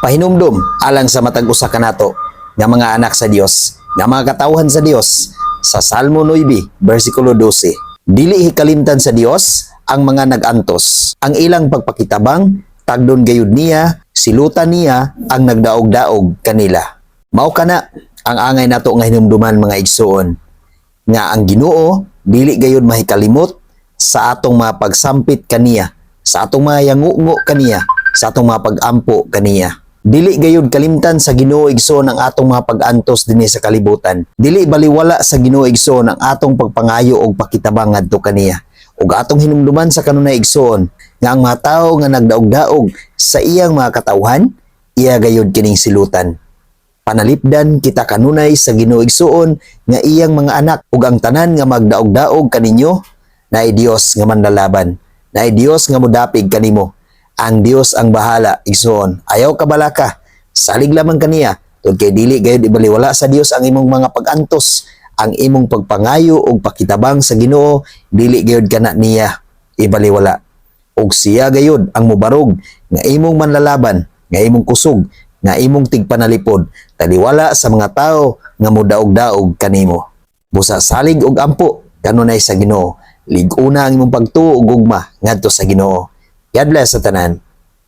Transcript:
pahinumdum alang sa matag usa kanato nga mga anak sa Dios, nga mga katawhan sa Dios sa Salmo 9 bersikulo 12. Dili hikalimtan sa Dios ang mga nagantos. Ang ilang pagpakitabang tagdon gayud niya, silutan niya ang nagdaog-daog kanila. Mao kana ang angay nato nga hinumduman mga igsoon, nga ang Ginoo dili gayud mahikalimot sa atong mga pagsampit kaniya, sa atong mga yangungo kaniya, sa atong mga pag-ampo kaniya. Dili gayud kalimtan sa Ginoo igsoon ang atong mga pag-antos dinhi sa kalibutan. Dili baliwala sa Ginoo igsoon ang atong pagpangayo og pakitabang ngadto kaniya. Ug atong hinumduman sa kanunay igsoon nga ang mga tawo nga nagdaog-daog sa iyang mga katawhan, iya gayud kining silutan. Panalipdan kita kanunay sa Ginoo igsoon nga iyang mga anak ug ang tanan nga magdaog-daog kaninyo naay Dios nga manlalaban, naay Dios nga modapig kanimo. Ang Dios ang bahala igsoon. Ayaw ka balaka, salig lamang kaniya tungod kay dili gayud ibaliwala sa Dios ang imong mga pag-antos, ang imong pagpangayo ug pakitabang sa Ginoo dili gayud kana niya ibaliwala. Ug siya gayud ang mubarog nga imong manlalaban, nga imong kusog, nga imong tigpanalipod, taliwala sa mga tawo nga modaog-daog kanimo. Busa salig ug ampo kanunay sa Ginoo. Lig-una ang imong pagtuo ug gugma ngadto sa Ginoo. God bless sa tanan.